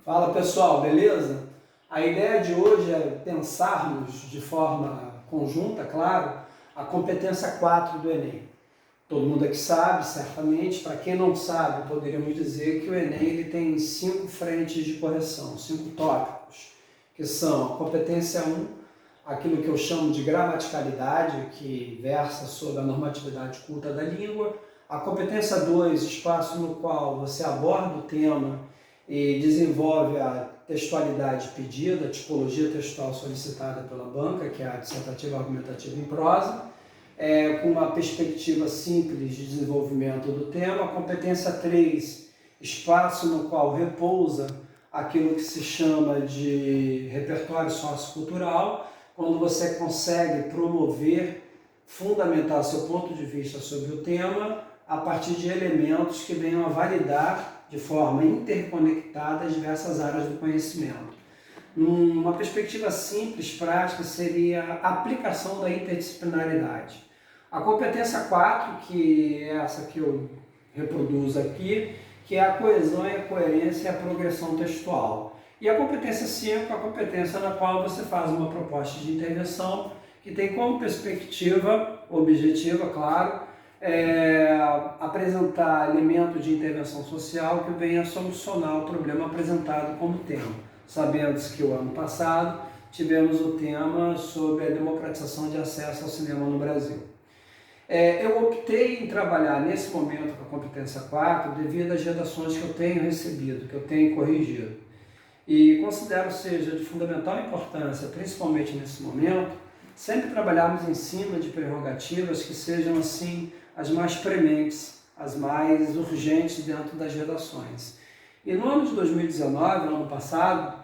Fala pessoal, beleza? A ideia de hoje é pensarmos de forma conjunta, claro, a competência 4 do Enem. Todo mundo aqui sabe, certamente. Para quem não sabe, poderíamos dizer que o Enem ele tem 5 frentes de correção, 5 tópicos, que são a competência 1, aquilo que eu chamo de gramaticalidade, que versa sobre a normatividade culta da língua. A competência 2, espaço no qual você aborda o tema e desenvolve a textualidade pedida, a tipologia textual solicitada pela banca, que é a dissertativa argumentativa em prosa, com uma perspectiva simples de desenvolvimento do tema. A competência 3, espaço no qual repousa aquilo que se chama de repertório sociocultural, quando você consegue promover, fundamentar seu ponto de vista sobre o tema a partir de elementos que venham a validar de forma interconectada as diversas áreas do conhecimento. Uma perspectiva simples, prática, seria a aplicação da interdisciplinaridade. A competência 4, que é essa que eu reproduzo aqui, que é a coesão e a coerência e a progressão textual. E a competência 5, a competência na qual você faz uma proposta de intervenção que tem como perspectiva objetiva, claro, apresentar elementos de intervenção social que venha a solucionar o problema apresentado como tema. Sabemos que o ano passado tivemos o tema sobre a democratização de acesso ao cinema no Brasil. Eu optei em trabalhar nesse momento com a competência 4 devido às redações que eu tenho recebido, que eu tenho corrigido. E considero seja de fundamental importância, principalmente nesse momento, sempre trabalharmos em cima de prerrogativas que sejam, assim, as mais prementes, as mais urgentes dentro das redações. E no ano de 2019, no ano passado,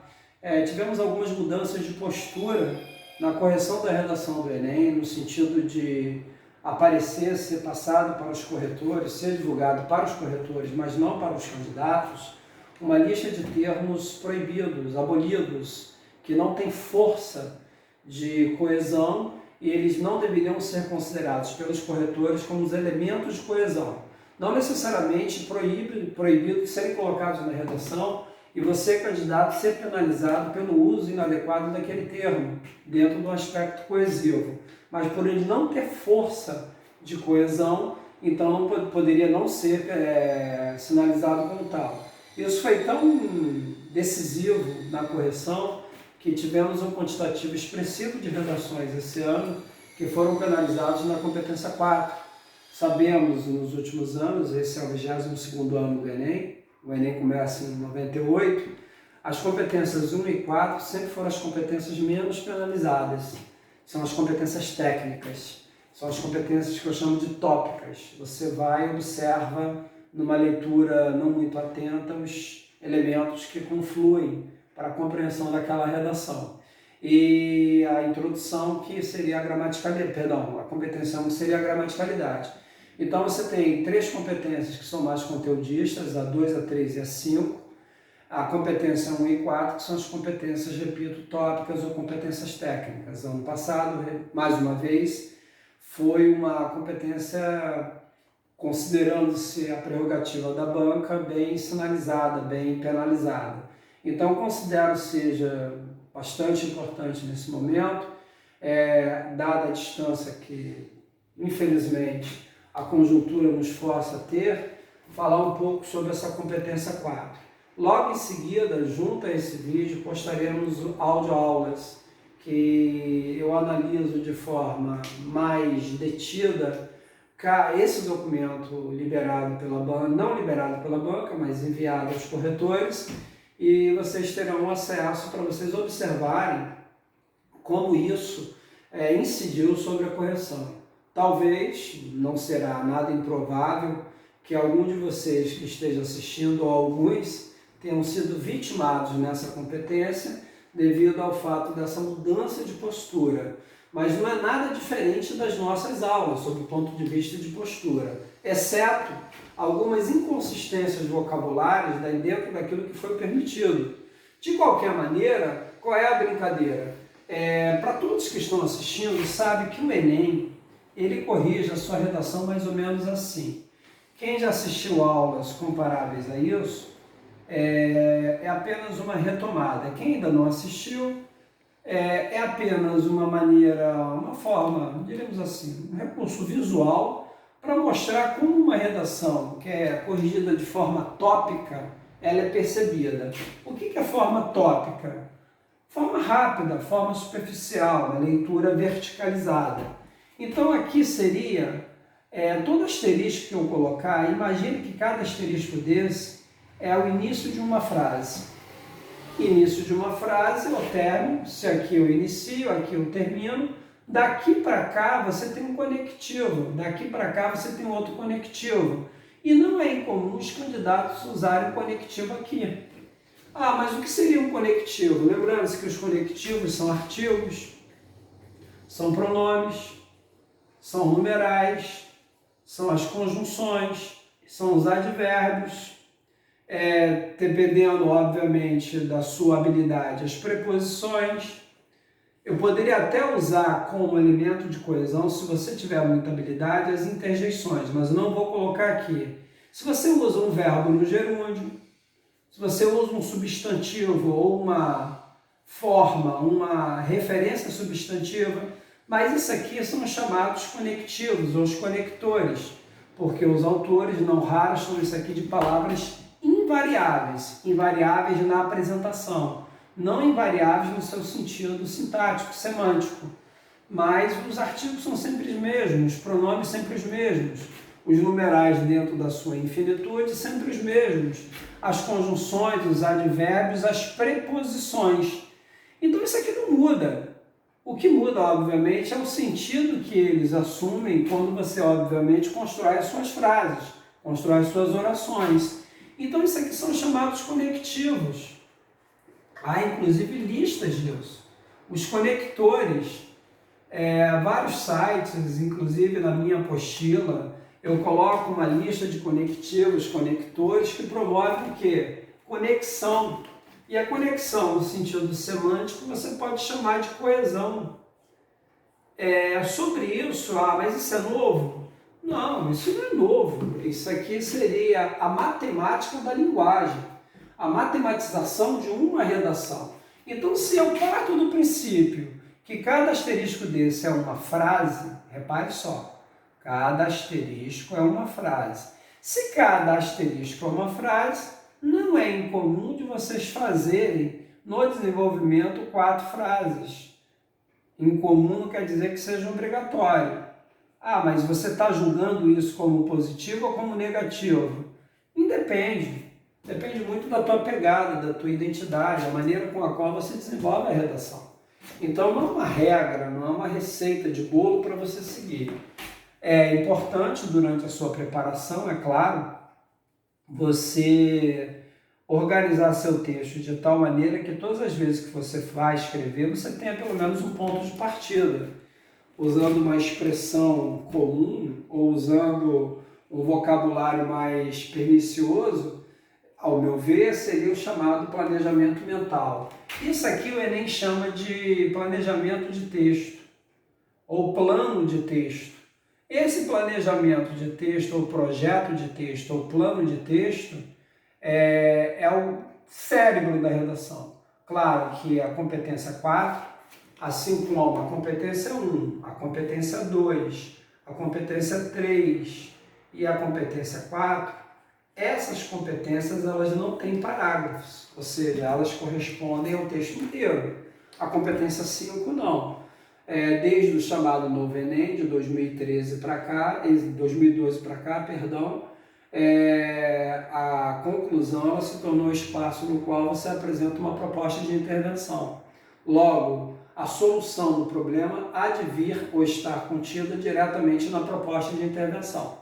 tivemos algumas mudanças de postura na correção da redação do Enem, no sentido de aparecer, ser passado para os corretores, ser divulgado para os corretores, mas não para os candidatos, uma lista de termos proibidos, abolidos, que não tem força de coesão e eles não deveriam ser considerados pelos corretores como os elementos de coesão. Não necessariamente proibido de serem colocados na redação e você, candidato, ser penalizado pelo uso inadequado daquele termo, dentro do aspecto coesivo. Mas por ele não ter força de coesão, então não poderia não ser sinalizado como tal. Isso foi tão decisivo na correção que tivemos um quantitativo expressivo de redações esse ano que foram penalizados na competência 4. Sabemos, nos últimos anos, esse é o 22º ano do Enem, o Enem começa em 98, as competências 1 e 4 sempre foram as competências menos penalizadas. São as competências técnicas, são as competências que eu chamo de tópicas. Você vai e observa, numa leitura não muito atenta, os elementos que confluem para a compreensão daquela redação. E a introdução, que seria a gramaticalidade, a competência 1 seria a gramaticalidade. Então você tem 3 competências que são mais conteudistas, a 2, a 3 e a 5. A competência 1 e 4, que são as competências, repito, tópicas ou competências técnicas. Ano passado, mais uma vez, foi uma competência, considerando-se a prerrogativa da banca, bem sinalizada, bem penalizada. Então, considero seja bastante importante nesse momento, dada a distância que, infelizmente, a conjuntura nos força a ter, falar um pouco sobre essa competência 4. Logo em seguida, junto a esse vídeo, postaremos audioaulas que eu analiso de forma mais detida esse documento liberado pela banca, não liberado pela banca, mas enviado aos corretores, e vocês terão acesso para vocês observarem como isso incidiu sobre a correção. Talvez, não será nada improvável, que algum de vocês que esteja assistindo, ou alguns, tenham sido vitimados nessa competência devido ao fato dessa mudança de postura. Mas não é nada diferente das nossas aulas, sob o ponto de vista de postura, exceto algumas inconsistências vocabulárias dentro daquilo que foi permitido. De qualquer maneira, qual é a brincadeira? Para todos que estão assistindo, sabe que o Enem, ele corrige a sua redação mais ou menos assim. Quem já assistiu aulas comparáveis a isso, é apenas uma retomada. Quem ainda não assistiu, é apenas uma maneira, uma forma, diremos assim, um recurso visual para mostrar como uma redação que é corrigida de forma tópica, ela é percebida. O que é forma tópica? Forma rápida, forma superficial, uma leitura verticalizada. Então aqui seria, todo asterisco que eu colocar, imagine que cada asterisco desse é o início de uma frase. Início de uma frase é o término, se aqui eu inicio, aqui eu termino. Daqui para cá você tem um conectivo, daqui para cá você tem outro conectivo. E não é incomum os candidatos usarem conectivo aqui. Ah, mas o que seria um conectivo? Lembrando-se que os conectivos são artigos, são pronomes, são numerais, são as conjunções, são os advérbios, dependendo, obviamente, da sua habilidade, as preposições. Eu poderia até usar como elemento de coesão, se você tiver muita habilidade, as interjeições, mas eu não vou colocar aqui. Se você usa um verbo no gerúndio, se você usa um substantivo ou uma forma, uma referência substantiva, mas isso aqui são os chamados conectivos, ou os conectores, porque os autores não raros chamam isso aqui de palavras invariáveis, invariáveis na apresentação, não invariáveis no seu sentido sintático, semântico, mas os artigos são sempre os mesmos, os pronomes sempre os mesmos, os numerais dentro da sua infinitude sempre os mesmos, as conjunções, os advérbios, as preposições. Então isso aqui não muda. O que muda, obviamente, é o sentido que eles assumem quando você, obviamente, constrói as suas frases, constrói as suas orações. Então isso aqui são chamados conectivos. Há, inclusive, listas disso. Os conectores, vários sites, inclusive na minha apostila, eu coloco uma lista de conectivos, conectores, que promovem o quê? Conexão. E a conexão, no sentido semântico, você pode chamar de coesão. Sobre isso, mas isso é novo? Não, isso não é novo. Isso aqui seria a matemática da linguagem, a matematização de uma redação. Então, se eu parto do princípio que cada asterisco desse é uma frase, repare só, cada asterisco é uma frase. Se cada asterisco é uma frase, não é incomum de vocês fazerem no desenvolvimento 4 frases. Incomum não quer dizer que seja obrigatório. Ah, mas você está julgando isso como positivo ou como negativo? Independe. Depende muito da tua pegada, da tua identidade, a maneira com a qual você desenvolve a redação. Então não é uma regra, não é uma receita de bolo para você seguir. É importante durante a sua preparação, é claro, você organizar seu texto de tal maneira que todas as vezes que você vai escrever, você tenha pelo menos um ponto de partida, usando uma expressão comum ou usando um vocabulário mais pernicioso, ao meu ver, seria o chamado planejamento mental. Isso aqui o Enem chama de planejamento de texto, ou plano de texto. Esse planejamento de texto, ou projeto de texto, ou plano de texto, é o cérebro da redação. Claro que a competência 4, assim como a competência 1, a competência 2, a competência 3 e a competência 4, essas competências elas não têm parágrafos, ou seja, elas correspondem ao texto inteiro. A competência 5 não. Desde o chamado Novo Enem, de 2013 para cá, 2012 para cá, perdão, a conclusão ela se tornou o espaço no qual você apresenta uma proposta de intervenção. Logo, a solução do problema há de vir ou estar contida diretamente na proposta de intervenção.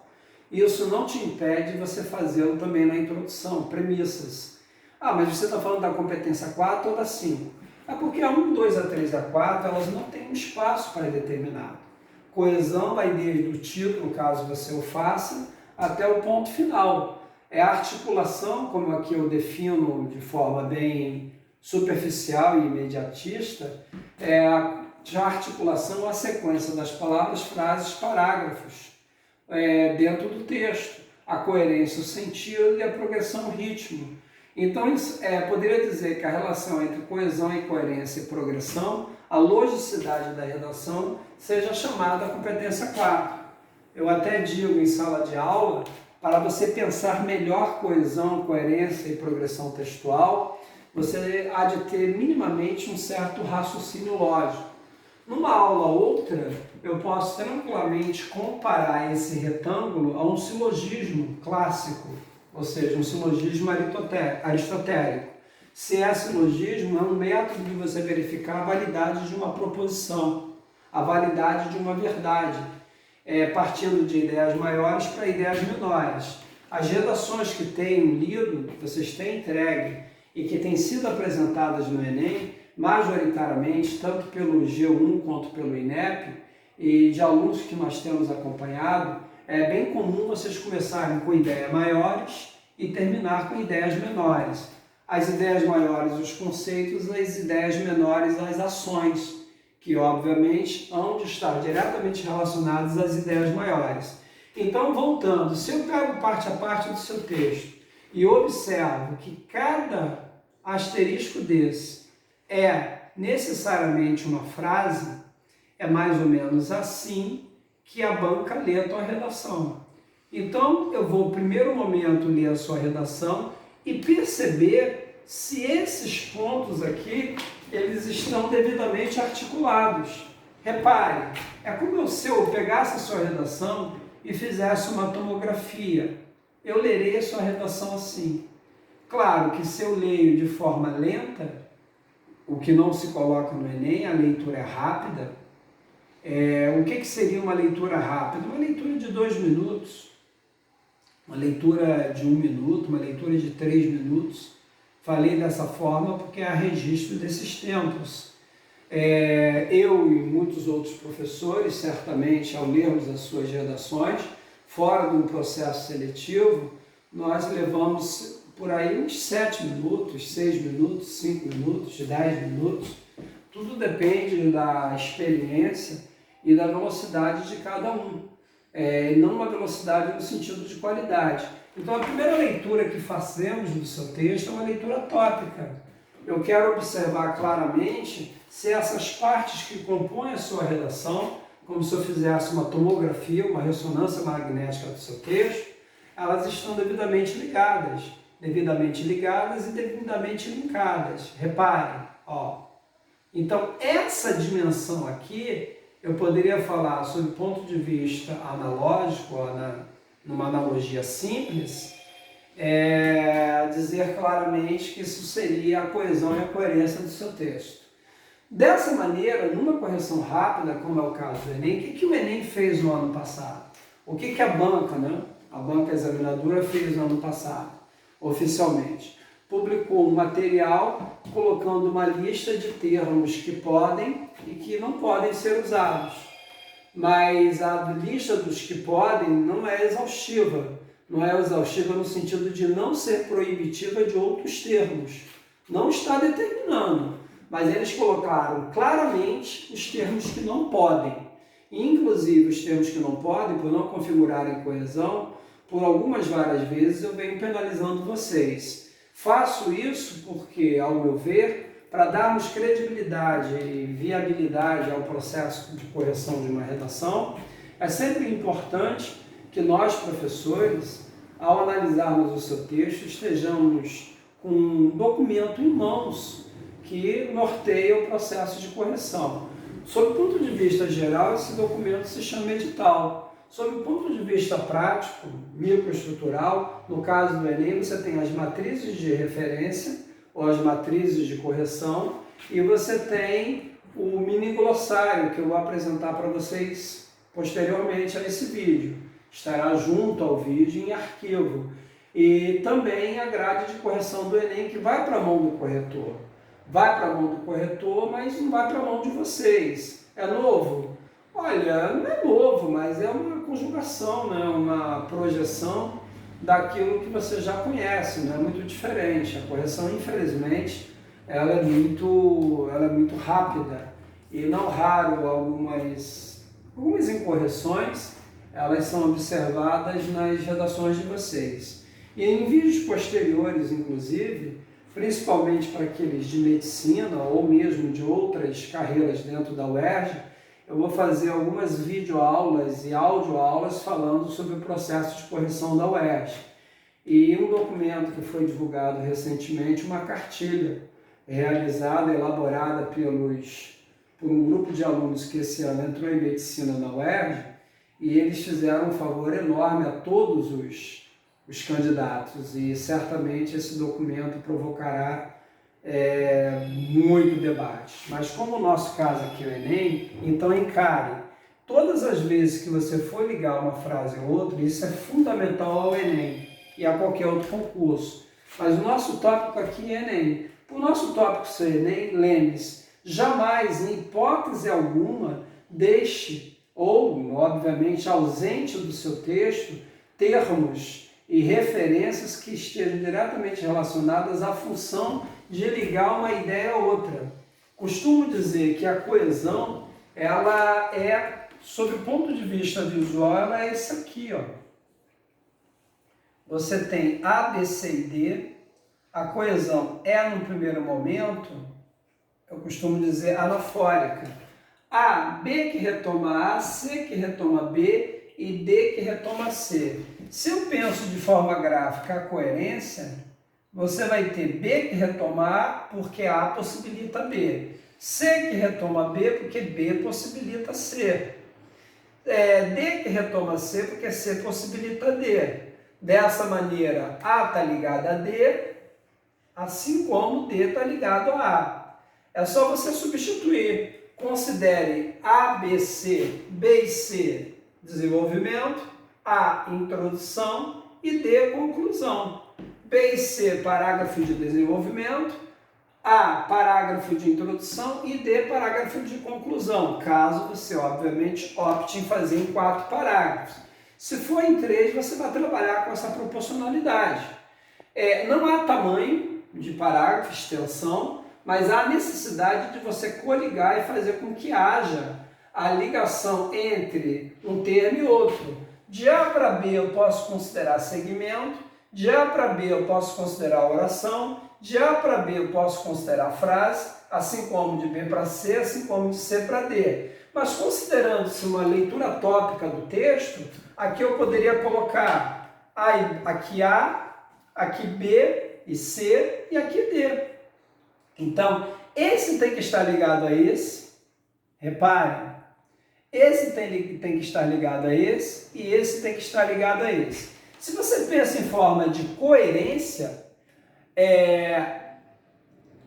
Isso não te impede de você fazê-lo também na introdução, premissas. Ah, mas você está falando da competência 4 ou da 5? É porque a 1, 2, a 3 e a 4, elas não têm um espaço pré-determinado. Coesão vai desde o título, caso você o faça, até o ponto final. É a articulação, como aqui eu defino de forma bem superficial e imediatista, a articulação, a sequência das palavras, frases, parágrafos dentro do texto. A coerência, o sentido e a progressão, o ritmo. Então, poderia dizer que a relação entre coesão e coerência e progressão, a logicidade da redação, seja chamada competência 4. Eu até digo em sala de aula, para você pensar melhor coesão, coerência e progressão textual, você há de ter minimamente um certo raciocínio lógico. Numa aula ou outra, eu posso tranquilamente comparar esse retângulo a um silogismo clássico, ou seja, um silogismo aristotélico. Se é silogismo, é um método de você verificar a validade de uma proposição, a validade de uma verdade, partindo de ideias maiores para ideias menores. As redações que tenho lido, que vocês têm entregue e que têm sido apresentadas no Enem, majoritariamente, tanto pelo G1 quanto pelo INEP, e de alunos que nós temos acompanhado, é bem comum vocês começarem com ideias maiores e terminar com ideias menores. As ideias maiores, os conceitos, as ideias menores, as ações, que obviamente hão de estar diretamente relacionadas às ideias maiores. Então, voltando, se eu pego parte a parte do seu texto e observo que cada asterisco desse é necessariamente uma frase, é mais ou menos assim que a banca lê a tua redação. Então, eu vou, no primeiro momento, ler a sua redação e perceber se esses pontos aqui, eles estão devidamente articulados. Repare, é como se eu pegasse a sua redação e fizesse uma tomografia. Eu lerei a sua redação assim. Claro que se eu leio de forma lenta, o que não se coloca no Enem, a leitura é rápida. O que seria uma leitura rápida? Uma leitura de 2 minutos, uma leitura de 1 minuto, uma leitura de 3 minutos. Falei dessa forma porque há registro desses tempos. Eu e muitos outros professores, certamente, ao lermos as suas redações, fora de um processo seletivo, nós levamos por aí uns 7 minutos, 6 minutos, 5 minutos, 10 minutos. Tudo depende da experiência e da velocidade de cada um. Não uma velocidade no sentido de qualidade. Então, a primeira leitura que fazemos do seu texto é uma leitura tópica. Eu quero observar claramente se essas partes que compõem a sua redação, como se eu fizesse uma tomografia, uma ressonância magnética do seu texto, elas estão devidamente ligadas e devidamente linkadas. Reparem, ó. Então, essa dimensão aqui, eu poderia falar sob o ponto de vista analógico, numa analogia simples, dizer claramente que isso seria a coesão e a coerência do seu texto. Dessa maneira, numa correção rápida, como é o caso do Enem, o que o Enem fez no ano passado? O que a banca, a banca examinadora fez no ano passado, oficialmente? Publicou um material colocando uma lista de termos que podem e que não podem ser usados. Mas a lista dos que podem não é exaustiva. Não é exaustiva no sentido de não ser proibitiva de outros termos. Não está determinando, mas eles colocaram claramente os termos que não podem. Inclusive, os termos que não podem, por não configurarem coesão, por várias vezes eu venho penalizando vocês. Faço isso porque, ao meu ver, para darmos credibilidade e viabilidade ao processo de correção de uma redação, é sempre importante que nós, professores, ao analisarmos o seu texto, estejamos com um documento em mãos que norteia o processo de correção. Sob o ponto de vista geral, esse documento se chama edital. Sob o ponto de vista prático, microestrutural, no caso do Enem, você tem as matrizes de referência, ou as matrizes de correção, e você tem o mini glossário que eu vou apresentar para vocês posteriormente a esse vídeo. Estará junto ao vídeo em arquivo. E também a grade de correção do Enem, que vai para a mão do corretor. Vai para a mão do corretor, mas não vai para a mão de vocês. É novo? Olha, não é novo, mas é uma conjugação, uma projeção daquilo que você já conhece, não é muito diferente. A correção, infelizmente, ela é muito rápida. E não raro algumas incorreções, elas são observadas nas redações de vocês. E em vídeos posteriores, inclusive, principalmente para aqueles de medicina ou mesmo de outras carreiras dentro da UERJ, eu vou fazer algumas videoaulas e audioaulas falando sobre o processo de correção da UERJ. E um documento que foi divulgado recentemente, uma cartilha realizada, elaborada por um grupo de alunos que esse ano entrou em medicina na UERJ, e eles fizeram um favor enorme a todos os candidatos, e certamente esse documento provocará muito debate. Mas como o nosso caso aqui é o Enem, então encare. Todas as vezes que você for ligar uma frase ou outra, isso é fundamental ao Enem e a qualquer outro concurso. Mas o nosso tópico aqui é Enem. O nosso tópico ser Enem, lembre-se, jamais, em hipótese alguma, deixe, ou obviamente ausente do seu texto, termos e referências que estejam diretamente relacionadas à função de ligar uma ideia a outra. Costumo dizer que a coesão, ela é, sob o ponto de vista visual, ela é isso aqui, ó. Você tem A, B, C e D. A coesão é, no primeiro momento, eu costumo dizer, anafórica. A, B que retoma A, C que retoma B e D que retoma C. Se eu penso de forma gráfica a coerência, você vai ter B que retoma A porque A possibilita B. C que retoma B porque B possibilita C. D que retoma C porque C possibilita D. Dessa maneira, A está ligado a D, assim como D está ligado a A. É só você substituir. Considere A, B, C, B e C, desenvolvimento, A, introdução e D, conclusão. B e C, parágrafo de desenvolvimento, A, parágrafo de introdução e D, parágrafo de conclusão, caso você, obviamente, opte em fazer em 4 parágrafos. Se for em 3, você vai trabalhar com essa proporcionalidade. Não há tamanho de parágrafo, extensão, mas há necessidade de você coligar e fazer com que haja a ligação entre um termo e outro. De A para B eu posso considerar segmento, de A para B eu posso considerar oração, de A para B eu posso considerar frase, assim como de B para C, assim como de C para D. Mas considerando-se uma leitura tópica do texto, aqui eu poderia colocar aqui A, aqui B e C e aqui D. Então, esse tem que estar ligado a esse, repare, esse tem que estar ligado a esse e esse tem que estar ligado a esse. Se você pensa em forma de coerência,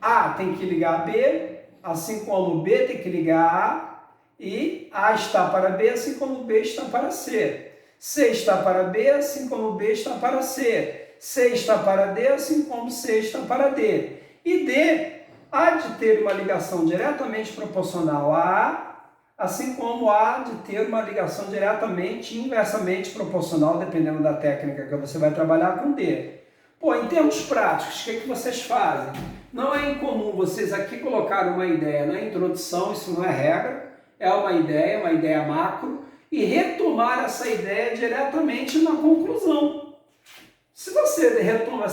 A tem que ligar a B, assim como B tem que ligar a A, e A está para B, assim como B está para C. C está para B, assim como B está para C. C está para D, assim como C está para D. E D há de ter uma ligação diretamente proporcional a A, assim como há de ter uma ligação diretamente e inversamente proporcional, dependendo da técnica que você vai trabalhar, com D. Em termos práticos, o que vocês fazem? Não é incomum vocês aqui colocarem uma ideia na introdução, isso não é regra, é uma ideia macro, e retomar essa ideia diretamente na conclusão. Se você retoma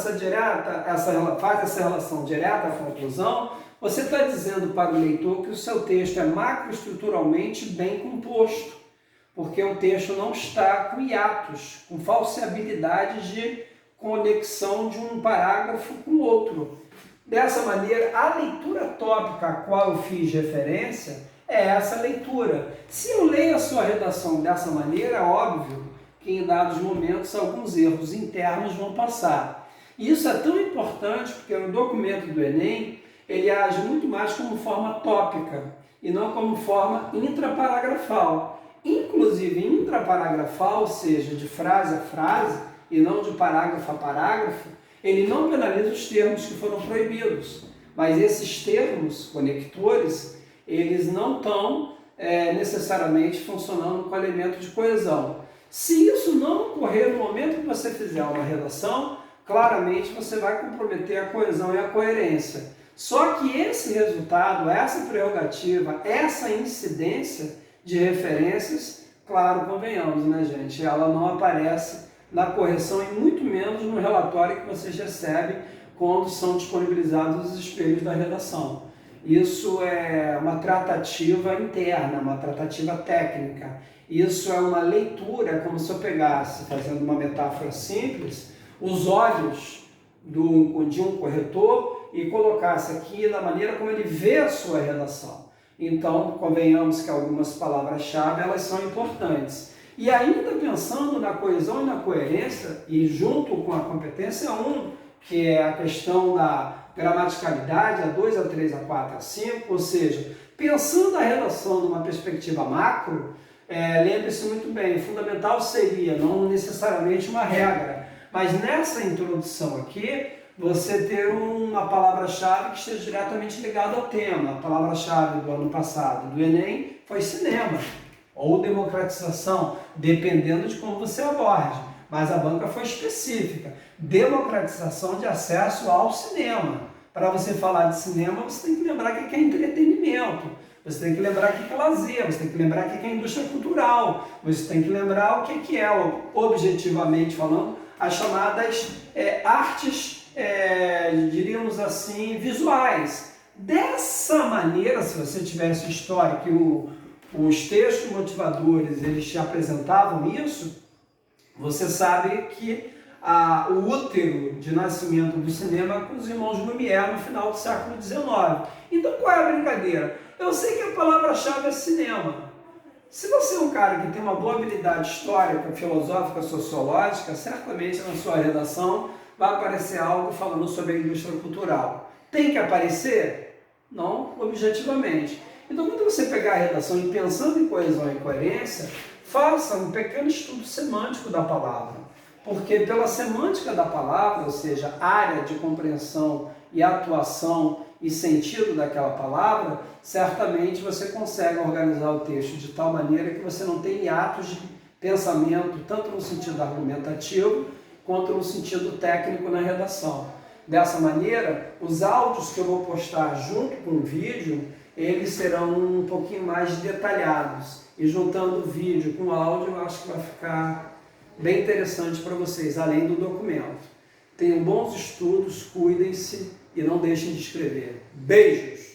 faz essa relação direta à conclusão, você está dizendo para o leitor que o seu texto é macroestruturalmente bem composto, porque o texto não está com hiatos, com falseabilidade de conexão de um parágrafo com o outro. Dessa maneira, a leitura tópica a qual eu fiz referência é essa leitura. Se eu leio a sua redação dessa maneira, é óbvio que em dados momentos alguns erros internos vão passar. E isso é tão importante porque no documento do Enem ele age muito mais como forma tópica e não como forma intraparagrafal. Inclusive intraparagrafal, ou seja, de frase a frase e não de parágrafo a parágrafo, ele não penaliza os termos que foram proibidos, mas esses termos conectores, eles não estão necessariamente funcionando com elemento de coesão. Se isso não ocorrer no momento que você fizer uma redação, claramente você vai comprometer a coesão e a coerência. Só que esse resultado, essa prerrogativa, essa incidência de referências, claro, convenhamos, né, gente? Ela não aparece na correção e muito menos no relatório que vocês recebem quando são disponibilizados os espelhos da redação. Isso é uma tratativa interna, uma tratativa técnica. Isso é uma leitura, como se eu pegasse, fazendo uma metáfora simples, os olhos de um corretor e colocasse aqui na maneira como ele vê a sua redação. Então, convenhamos que algumas palavras-chave elas são importantes. E ainda pensando na coesão e na coerência, e junto com a competência 1, que é a questão da gramaticalidade, a 2, a 3, a 4, a 5, ou seja, pensando a redação numa perspectiva macro, lembre-se muito bem, fundamental seria, não necessariamente uma regra, mas nessa introdução aqui, você ter uma palavra-chave que esteja diretamente ligada ao tema. A palavra-chave do ano passado do Enem foi cinema, ou democratização, dependendo de como você aborde. Mas a banca foi específica. Democratização de acesso ao cinema. Para você falar de cinema, você tem que lembrar o que é entretenimento. Você tem que lembrar o que é lazer, você tem que lembrar o que é indústria cultural. Você tem que lembrar o que é, objetivamente falando, as chamadas artes, diríamos assim, visuais. Dessa maneira, se você tivesse história que os textos motivadores eles te apresentavam isso, você sabe que o útero de nascimento do cinema com os irmãos Lumière no final do século XIX. Então qual é a brincadeira? Eu sei que a palavra-chave é cinema. Se você é um cara que tem uma boa habilidade histórica, filosófica, sociológica, certamente na sua redação vai aparecer algo falando sobre a indústria cultural. Tem que aparecer? Não, objetivamente. Então, quando você pegar a redação e pensando em coesão e coerência, faça um pequeno estudo semântico da palavra. Porque pela semântica da palavra, ou seja, área de compreensão e atuação e sentido daquela palavra, certamente você consegue organizar o texto de tal maneira que você não tem hiatos de pensamento, tanto no sentido argumentativo, quanto no sentido técnico na redação. Dessa maneira, os áudios que eu vou postar junto com o vídeo, eles serão um pouquinho mais detalhados. E juntando o vídeo com o áudio, eu acho que vai ficar bem interessante para vocês, além do documento. Tenham bons estudos, cuidem-se e não deixem de escrever. Beijos!